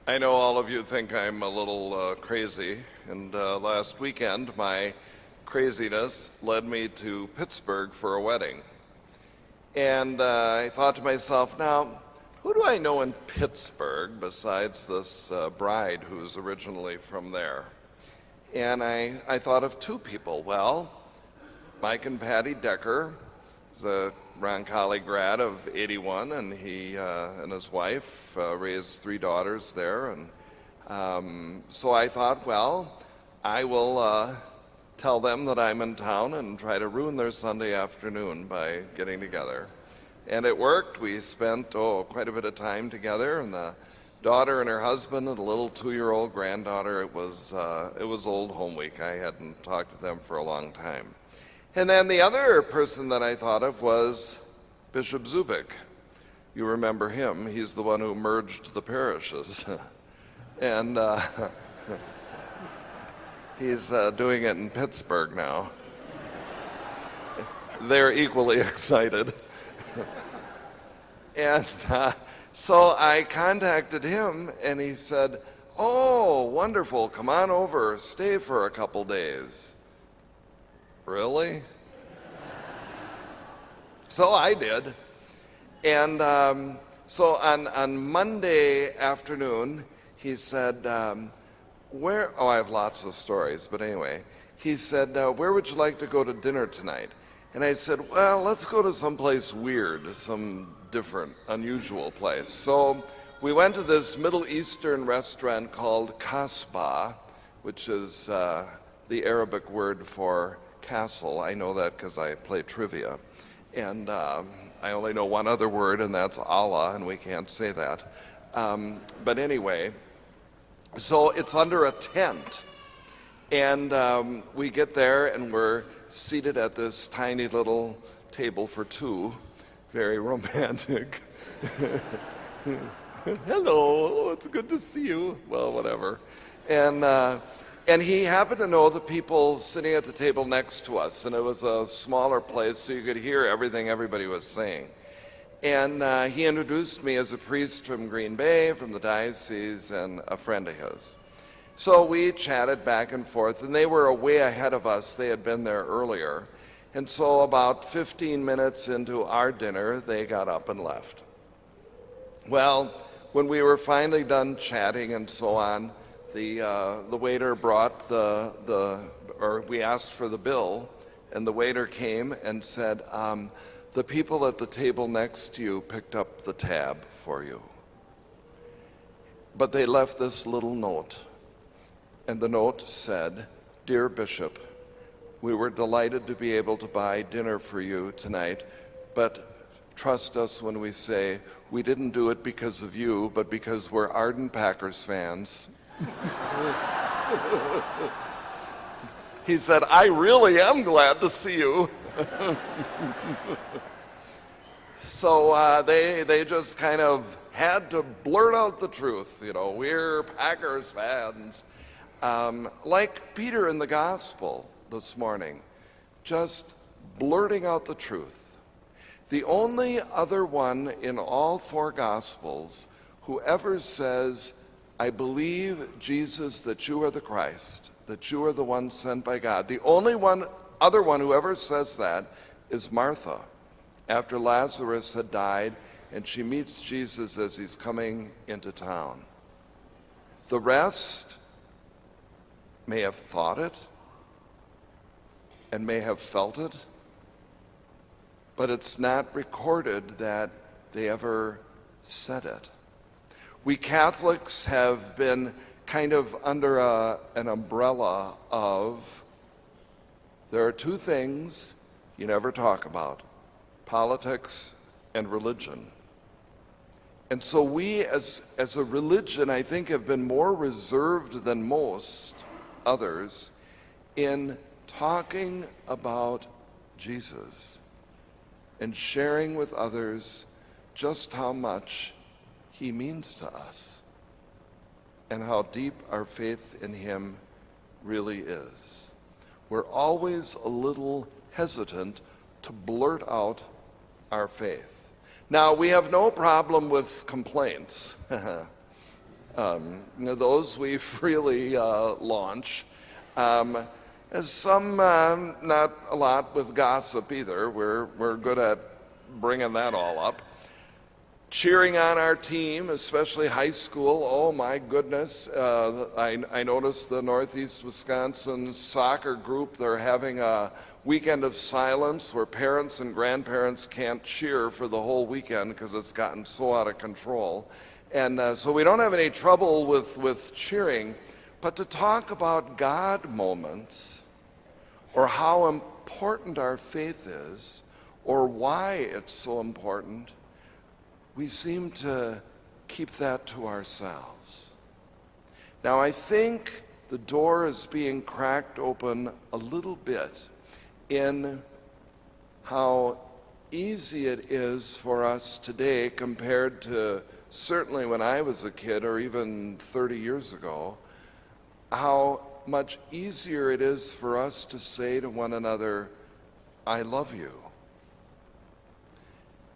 I know all of you think I'm a little crazy, and last weekend my craziness led me to Pittsburgh for a wedding. And I thought to myself, now, who do I know in Pittsburgh besides this bride who's originally from there? And I thought of two people. Well, Mike and Patty Decker is a Roncalli grad of '81, and he and his wife raised three daughters there. And so I thought, well, I will tell them that I'm in town and try to ruin their Sunday afternoon by getting together. And it worked. We spent quite a bit of time together, and the daughter and her husband and a little 2-year-old granddaughter. It was old home week. I hadn't talked to them for a long time. And then the other person that I thought of was Bishop Zubik. You remember him. He's the one who merged the parishes. And he's doing it in Pittsburgh now. They're equally excited. And so I contacted him, and he said, "Oh, wonderful, come on over, stay for a couple days." Really? So I did. And so on Monday afternoon, he said, I have lots of stories, but anyway. He said, where would you like to go to dinner tonight? And I said, well, let's go to someplace weird, some different, unusual place. So we went to this Middle Eastern restaurant called Kasbah, which is the Arabic word for castle. I know that because I play trivia. And I only know one other word, and that's Allah, and we can't say that. But anyway, so it's under a tent. And we get there, and we're seated at this tiny little table for two. Very romantic. Hello, it's good to see you. Well, whatever. And he happened to know the people sitting at the table next to us, and it was a smaller place, so you could hear everything everybody was saying. And he introduced me as a priest from Green Bay, from the diocese, and a friend of his. So we chatted back and forth, and they were way ahead of us. They had been there earlier. And so about 15 minutes into our dinner, they got up and left. Well, when we were finally done chatting and so on, the waiter brought or we asked for the bill, and the waiter came and said, the people at the table next to you picked up the tab for you. But they left this little note, and the note said, "Dear Bishop, we were delighted to be able to buy dinner for you tonight, but trust us when we say we didn't do it because of you, but because we're ardent Packers fans." He said, "I really am glad to see you." So they just kind of had to blurt out the truth. We're Packers fans. Like Peter in the gospel this morning, just blurting out the truth. The only other one in all four gospels who ever says, "I believe, Jesus, that you are the Christ, that you are the one sent by God." The only other one who ever says that is Martha, after Lazarus had died, and she meets Jesus as he's coming into town. The rest may have thought it and may have felt it, but it's not recorded that they ever said it. We Catholics have been kind of under an umbrella of, there are two things you never talk about: politics and religion. And so we as a religion, I think, have been more reserved than most others in talking about Jesus and sharing with others just how much he means to us and how deep our faith in him really is. We're always a little hesitant to blurt out our faith. Now, we have no problem with complaints. Those we freely launch. As some, not a lot with gossip either. We're good at bringing that all up. Cheering on our team, especially high school. Oh my goodness. I noticed the Northeast Wisconsin soccer group, they're having a weekend of silence where parents and grandparents can't cheer for the whole weekend because it's gotten so out of control. And so we don't have any trouble with cheering, but to talk about God moments or how important our faith is or why it's so important, we seem to keep that to ourselves. Now, I think the door is being cracked open a little bit in how easy it is for us today compared to certainly when I was a kid or even 30 years ago, how much easier it is for us to say to one another, I love you.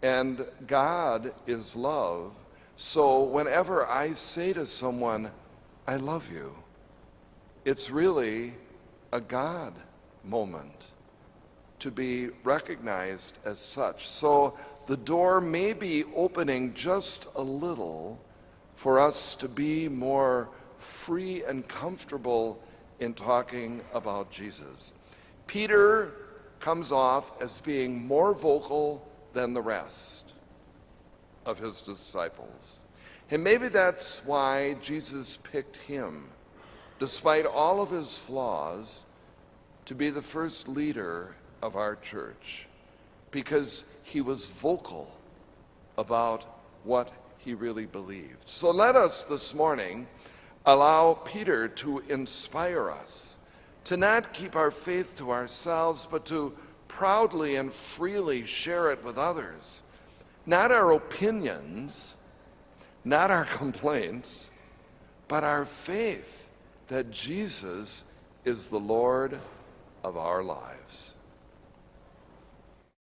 And God is love. So whenever I say to someone, I love you, it's really a God moment to be recognized as such. So the door may be opening just a little for us to be more free and comfortable in talking about Jesus. Peter comes off as being more vocal than the rest of his disciples. And maybe that's why Jesus picked him, despite all of his flaws, to be the first leader of our church, because he was vocal about what he really believed. So let us this morning allow Peter to inspire us to not keep our faith to ourselves, but to proudly and freely share it with others. Not our opinions, not our complaints, but our faith that Jesus is the Lord of our lives.